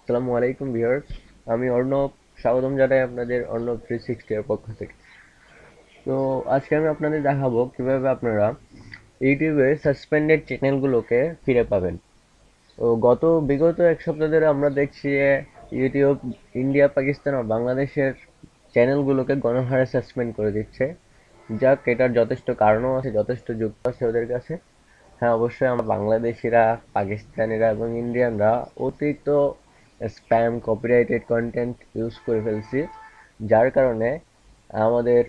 আসসালামু আলাইকুম ভিউয়ার্স। আমি অর্ণব। স্বাগতম জানাই আপনাদের অর্ণব 360 এর পক্ষ থেকে। তো আজকে আমি আপনাদের দেখাবো কিভাবে আপনারা ইউটিউবে সাসপেন্ডেড চ্যানেলগুলোকে ফিরে পাবেন। তো বিগত এক সপ্তাহ ধরে আমরা দেখছি যে ইউটিউব ইন্ডিয়া, পাকিস্তান ও বাংলাদেশের চ্যানেলগুলোকে গণহারে সাসপেন্ড করে দিচ্ছে। যাক, এটার যথেষ্ট কারণও আছে, যথেষ্ট যুক্তি আছে ওদের কাছে। হ্যাঁ, অবশ্যই আমরা বাংলাদেশিরা, পাকিস্তানিরা এবং ইন্ডিয়ানরা অতিরিক্ত স্প্যাম, কপিরাইটেড কন্টেন্ট ইউজ করে ফেলছি, যার কারণে আমাদের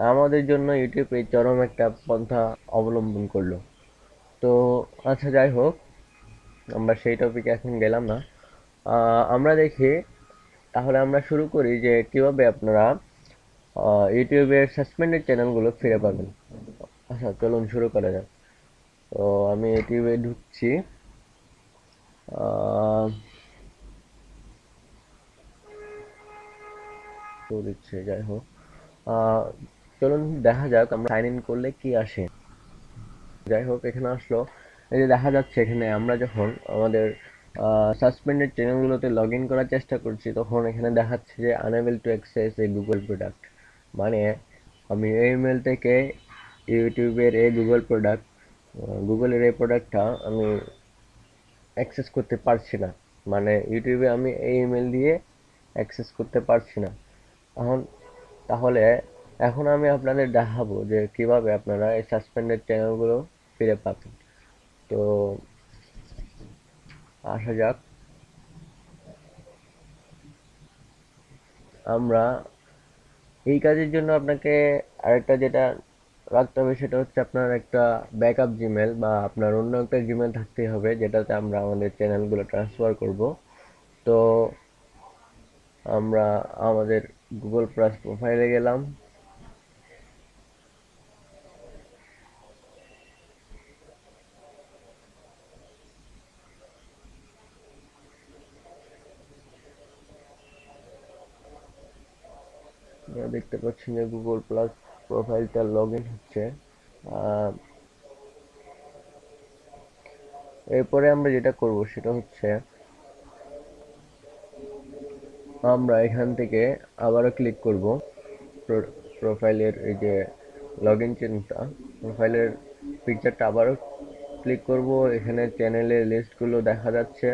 আমাদের জন্য ইউটিউব এই চরম একটা পন্থা অবলম্বন করলো। তো আচ্ছা, যাই হোক, আমরা সেই টপিকে এখন গেলাম না। আমরা দেখি, তাহলে আমরা শুরু করি যে কিভাবে আপনারা ইউটিউবের সাসপেন্ডেড চ্যানেলগুলো ফিরে পাবেন। আচ্ছা, চলুন শুরু করা যাক। তো আমি ইউটিউবে ঢুকছি। আহ, তো দিচ্ছে, যাই হোক। আহ, চলুন দেখা যাক আমরা সাইন ইন করলে কি আসে। যাই হোক, এখানে আসলো। এই যে দেখা যাচ্ছে, এখানে আমরা যখন আমাদের সাসপেন্ডেড চ্যানেলগুলোতে লগ ইন করার চেষ্টা করছি, তখন এখানে দেখাচ্ছে যে আনএবল টু অ্যাক্সেস এই গুগল প্রোডাক্ট। মানে আমি এই ইমেল থেকে ইউটিউবের এই গুগলের এই প্রোডাক্টটা আমি অ্যাক্সেস করতে পারছি না। মানে ইউটিউবে আমি এই ইমেল দিয়ে অ্যাক্সেস করতে পারছি না। এখন তাহলে এখন আমি আপনাদের দেখাবো যে কিভাবে আপনারা এই সাসপেন্ডেড চ্যানেলগুলো ফিরে পাবেন। তো আসা যাক। আমরা এই কাজের জন্য আপনাকে আরেকটা যেটা রাখতে হবে, সেটা হচ্ছে আপনার একটা ব্যাকআপ জিমেল বা আপনার অন্য একটা জিমেল থাকতেই হবে, যেটাতে আমরা আমাদের চ্যানেলগুলো ট্রান্সফার করব। তো আমরা আমাদের গুগল প্লাস প্রোফাইলে গেলাম। আপনারা দেখতে পাচ্ছেন যে গুগল প্লাস প্রোফাইলটা লগ ইন হচ্ছে। আহ, এরপরে আমরা যেটা করব সেটা হচ্ছে আমরা এখান থেকে আবারও ক্লিক করব প্রোফাইলের এই যে লগ ইন চিহ্নটা, প্রোফাইলের পিকচারটা আবারও ক্লিক করব। এখানে চ্যানেলের লিস্টগুলো দেখা যাচ্ছে।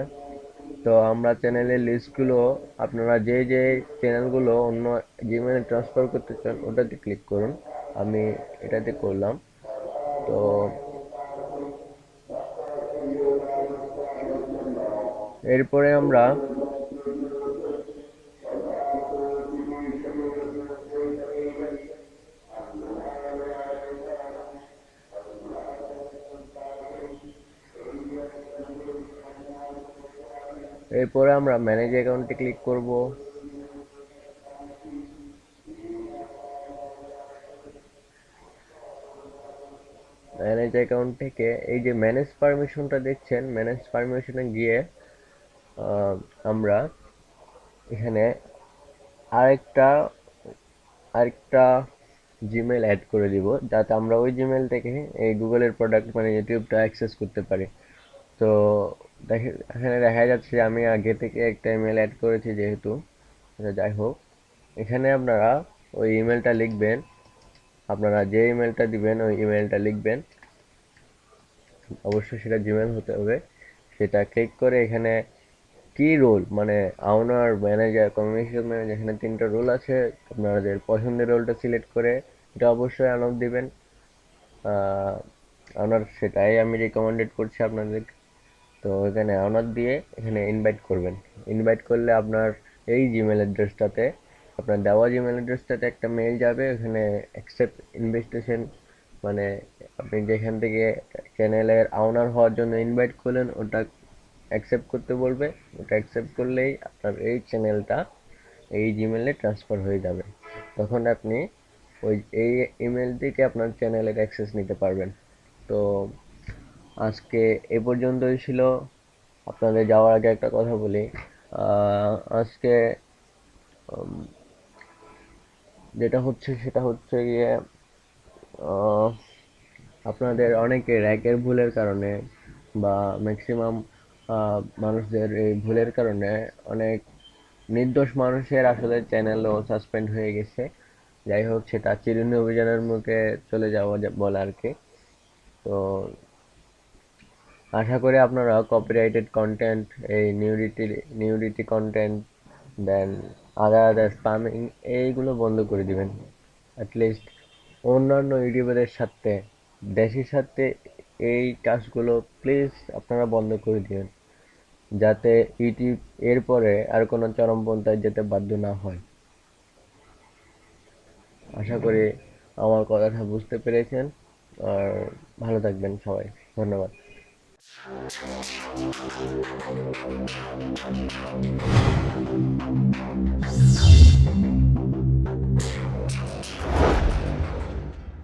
তো আমরা চ্যানেলের লিস্টগুলো, আপনারা যে যে চ্যানেলগুলো অন্য জিমেলে ট্রান্সফার করতে চান ওটাতে ক্লিক করুন। আমি এটাতে করলাম। তো এরপরে আমরা ম্যানেজ অ্যাকাউন্টে ক্লিক করব। ম্যানেজ অ্যাকাউন্ট থেকে এই যে ম্যানেজ পারমিশনটা দেখছেন, ম্যানেজ পারমিশনে গিয়ে আহ, আমরা এখানে আরেকটা আরেকটা জিমেল অ্যাড করে দিব, যাতে আমরা ওই জিমেল থেকে এই গুগলের প্রোডাক্ট মানে ইউটিউবটা অ্যাক্সেস করতে পারি। তো এখানে দেখা যাচ্ছে যে আমি আগে থেকে একটা ইমেল অ্যাড করেছি যেহেতু। যাই হোক, এখানে আপনারা ওই ইমেলটা লিখবেন। আপনারা যে ইমেলটা দিবেন ওই ইমেলটা লিখবেন। অবশ্যই সেটা জিমেল হতে হবে। সেটা ক্লিক করে এখানে কি রোল, মানে ওনার, ম্যানেজার, কমিউনিকেশন ম্যানেজার, এখানে তিনটা রোল আছে। আপনাদের পছন্দের রোলটা সিলেক্ট করে এটা অবশ্যই আনঅফ দিবেন। ওনার, সেটাই আমি রিকমেন্ডেড করছি আপনাদের। তো এখানে অনার দিয়ে এখানে ইনভাইট করবেন। ইনভাইট করলে আপনার এই জিমেল অ্যাড্রেসটাতে, আপনার দেওয়া জিমেল অ্যাড্রেসটাতে একটা মেইল যাবে। এখানে অ্যাকসেপ্ট ইনভিটেশন, মানে আপনি যেখান থেকে চ্যানেলের ওনার হওয়ার জন্য ইনভাইট করলেন ওটা অ্যাকসেপ্ট করতে বলবে। ওটা অ্যাকসেপ্ট করলেই আপনার এই চ্যানেলটা এই জিমেলে ট্রান্সফার হয়ে যাবে। তখন আপনি ওই এই ইমেল থেকে আপনার চ্যানেলের অ্যাক্সেস নিতে পারবেন। তো আজকে এ পর্যন্তই ছিল। আপনাদের যাওয়ার আগে একটা কথা বলি। আজকে উম, যেটা হচ্ছে সেটা হচ্ছে গিয়ে আহ, আপনাদের অনেকে র্যাকের ভুলের কারণে বা ম্যাক্সিমাম মানুষদের এই ভুলের কারণে অনেক নির্দোষ মানুষের আসলে চ্যানেলও সাসপেন্ড হয়ে গেছে। যাই হোক, সেটা চিরুনি অভিযানের মুখে চলে যাওয়া বলে আর কি। তো আশা করি আপনারা কপিরাইটেড কন্টেন্ট, এই নিউডিটি কন্টেন্ট, দেন আদার স্পামিং, এইগুলো বন্ধ করে দিবেন। অ্যাটলিস্ট অন্যান্য ইউটিউবারের সাথে, দেশের সাথে এই কাজগুলো প্লিজ আপনারা বন্ধ করে দিবেন, যাতে ইউটিউব এরপরে আর কোনো চরমপন্থায় যেতে বাধ্য না হয়। আশা করি আমার কথাটা বুঝতে পেরেছেন। আর ভালো থাকবেন সবাই। ধন্যবাদ।